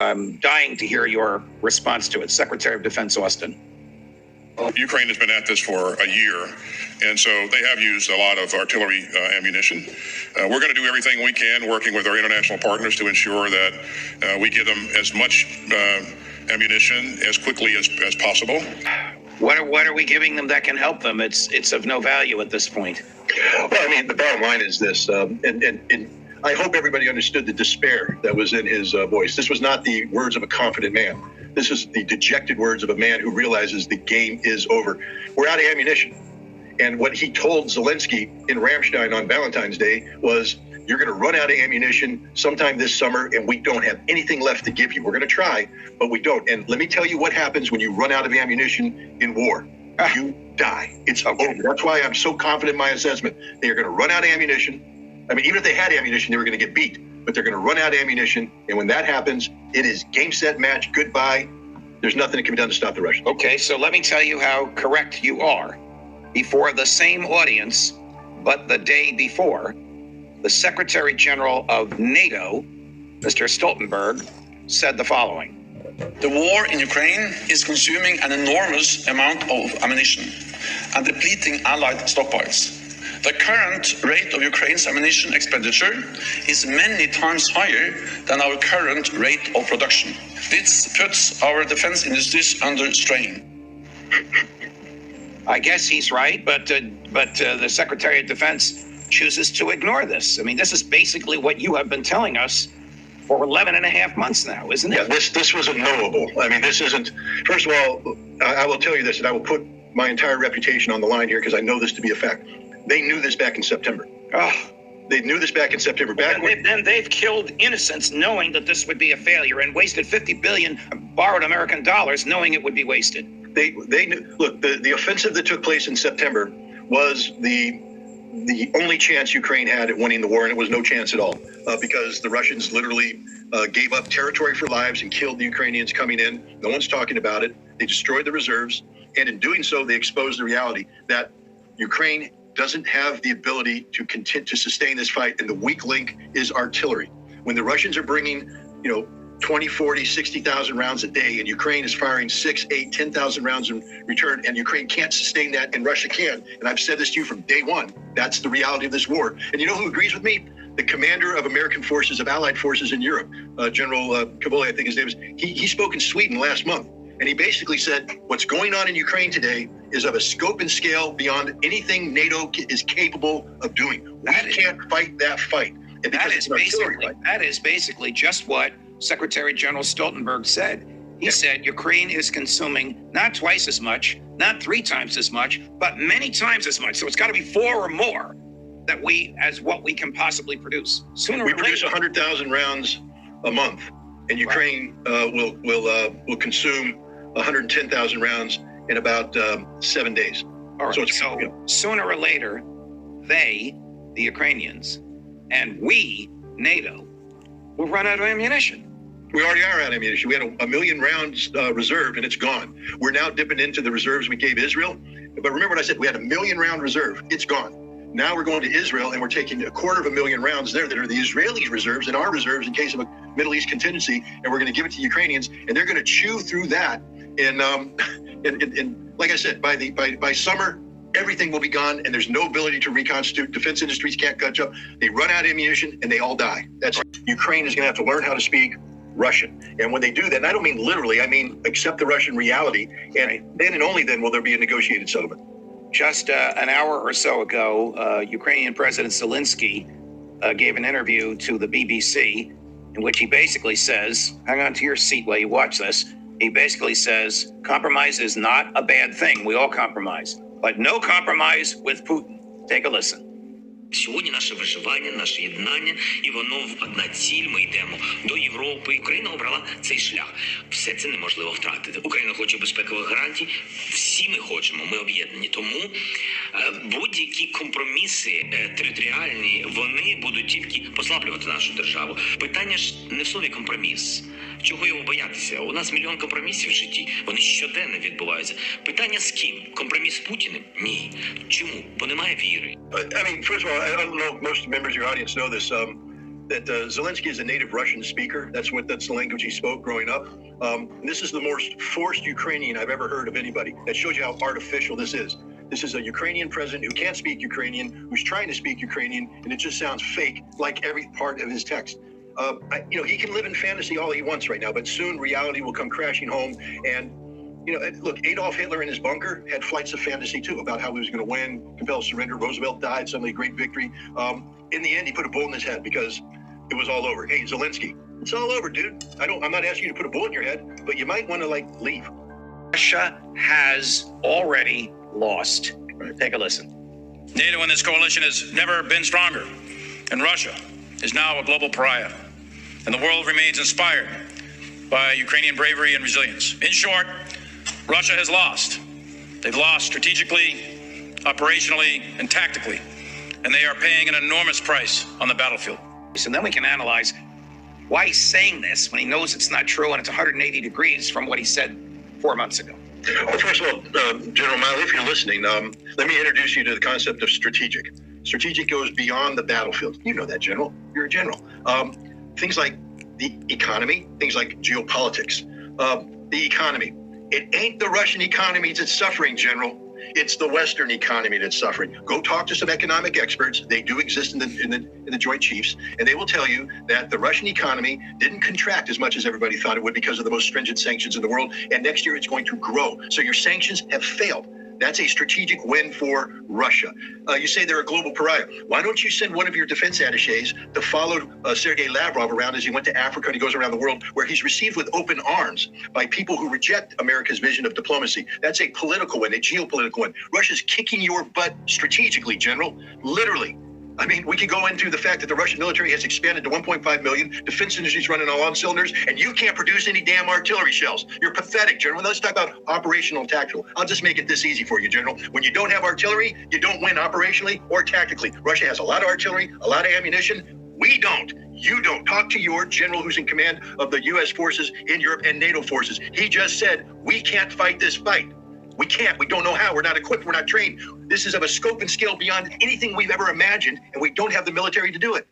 I'm dying to hear your response to it. Secretary of Defense Austin. Ukraine has been at this for a year, and so they have used a lot of artillery ammunition. We're going to do everything we can, working with our international partners, to ensure that we give them as much ammunition as quickly as possible. What are we giving them that can help them? It's of no value at this point. Well, I mean, the bottom line is this, and I hope everybody understood the despair that was in his voice. This was not the words of a confident man. This is the dejected words of a man who realizes the game is over. We're out of ammunition. And what he told Zelensky in Ramstein on Valentine's Day was, you're going to run out of ammunition sometime this summer, and we don't have anything left to give you. We're going to try, but we don't. And let me tell you what happens when you run out of ammunition in war. You die. It's over. That's why I'm so confident in my assessment. They are going to run out of ammunition. I mean, even if they had ammunition, they were going to get beat. But they're going to run out of ammunition. And when that happens, it is game, set, match, goodbye. There's nothing that can be done to stop the Russians. Okay, so let me tell you how correct you are. Before the same audience, but the day before, the Secretary General of NATO, Mr. Stoltenberg, said the following. The war in Ukraine is consuming an enormous amount of ammunition and depleting allied stockpiles. The current rate of Ukraine's ammunition expenditure is many times higher than our current rate of production. This puts our defense industries under strain. I guess he's right, but the Secretary of Defense chooses to ignore this. I mean, this is basically what you have been telling us for 11 and a half months now, isn't it? Yeah, this was unknowable. I mean, this isn't, first of all, I will tell you this, and I will put my entire reputation on the line here because I know this to be a fact. They knew this back in September. They knew this back in September. Then they've killed innocents knowing that this would be a failure and wasted 50 billion borrowed American dollars knowing it would be wasted. They knew, look, the offensive that took place in September was the only chance Ukraine had at winning the war, and it was no chance at all because the Russians literally gave up territory for lives and killed the Ukrainians coming in. No one's talking about it. They destroyed the reserves, and in doing so, they exposed the reality that Ukraine doesn't have the ability to sustain this fight, and the weak link is artillery. When the Russians are bringing, 20, 40, 60,000 rounds a day, and Ukraine is firing 6, 8, 10,000 rounds in return, and Ukraine can't sustain that, and Russia can. And I've said this to you from day one. That's the reality of this war. And you know who agrees with me? The commander of American forces, of Allied forces in Europe, General Cavoli, I think his name is. He spoke in Sweden last month, and he basically said, what's going on in Ukraine today is of a scope and scale beyond anything NATO is capable of doing. We can't fight that fight. And that is basically just what Secretary General Stoltenberg said. He said Ukraine is consuming not twice as much, not 3 times as much, but many times as much. So it's got to be 4 or more that what we can possibly produce. We produce 100,000 rounds a month, and Ukraine will consume 110,000 rounds in about 7 days. All right. So sooner or later, the Ukrainians, and we, NATO, will run out of ammunition. We already are out of ammunition. We had a million rounds reserve, and it's gone. We're now dipping into the reserves we gave Israel. But remember what I said, we had a 1 million round reserve. It's gone. Now we're going to Israel, and we're taking 250,000 rounds there that are the Israeli reserves and our reserves in case of a Middle East contingency, and we're going to give it to Ukrainians, and they're going to chew through that. And like I said, by summer, everything will be gone, and there's no ability to reconstitute. Defense industries can't catch up. They run out of ammunition, and they all die. That's Ukraine is going to have to learn how to speak Russian. And when they do that, and I don't mean literally, I mean accept the Russian reality, and then and only then will there be a negotiated settlement. Just an hour or so ago, Ukrainian President Zelensky gave an interview to the BBC in which he basically says, hang on to your seat while you watch this, he basically says, compromise is not a bad thing. We all compromise, but no compromise with Putin. Take a listen. Сьогодні наше виживання, наше єднання, і воно в одна ціль. Ми йдемо до Європи. Україна обрала цей шлях. Все це неможливо втратити. Україна хоче безпекових гарантій. Всі ми хочемо, ми об'єднані. Тому будь-які компроміси територіальні, вони будуть тільки послаблювати нашу державу. Питання ж не в слові компроміс. Чого його боятися? У нас мільйон компромісів в житті. Вони щоденно відбуваються. Питання з ким? Компроміс з Путіним? Ні. Чому? Бо немає віри. I mean, first of all, I don't know if most members of your audience know this. that Zelensky is a native Russian speaker. That's the language he spoke growing up. And this is the most forced Ukrainian I've ever heard of anybody. That shows you how artificial this is. This is a Ukrainian president who can't speak Ukrainian, who's trying to speak Ukrainian, and it just sounds fake, like every part of his text. He can live in fantasy all he wants right now, but soon reality will come crashing home. And look, Adolf Hitler in his bunker had flights of fantasy too about how he was going to win, compel surrender. Roosevelt died, suddenly great victory. In the end, he put a bullet in his head because it was all over. Hey, Zelensky, it's all over, dude. I'm not asking you to put a bullet in your head, but you might want to leave. Russia has already lost. Take a listen. NATO and this coalition has never been stronger, and Russia is now a global pariah, and the world remains inspired by Ukrainian bravery and resilience. In short, Russia has lost. They've lost strategically, operationally, and tactically, and they are paying an enormous price on the battlefield. And then we can analyze why he's saying this when he knows it's not true and it's 180 degrees from what he said 4 months ago. Well, first of all, General Miley, if you're listening, let me introduce you to the concept of strategic. Strategic goes beyond the battlefield. You know that, General. You're a general. Things like the economy, things like geopolitics. The economy. It ain't the Russian economy that's suffering, General. It's the Western economy that's suffering. Go talk to some economic experts. They do exist in the Joint Chiefs, and they will tell you that the Russian economy didn't contract as much as everybody thought it would because of the most stringent sanctions in the world, and next year it's going to grow. So your sanctions have failed. That's a strategic win for Russia. You say they're a global pariah. Why don't you send one of your defense attachés to follow Sergei Lavrov around as he went to Africa and he goes around the world, where he's received with open arms by people who reject America's vision of diplomacy. That's a political win, a geopolitical win. Russia's kicking your butt strategically, General, literally. I mean, we could go into the fact that the Russian military has expanded to 1.5 million, defense industry's running on all cylinders, and you can't produce any damn artillery shells. You're pathetic, General. Let's talk about operational and tactical. I'll just make it this easy for you, General. When you don't have artillery, you don't win operationally or tactically. Russia has a lot of artillery, a lot of ammunition. We don't. You don't. Talk to your general who's in command of the U.S. forces in Europe and NATO forces. He just said, we can't fight this fight. We can't. We don't know how. We're not equipped. We're not trained. This is of a scope and scale beyond anything we've ever imagined, and we don't have the military to do it.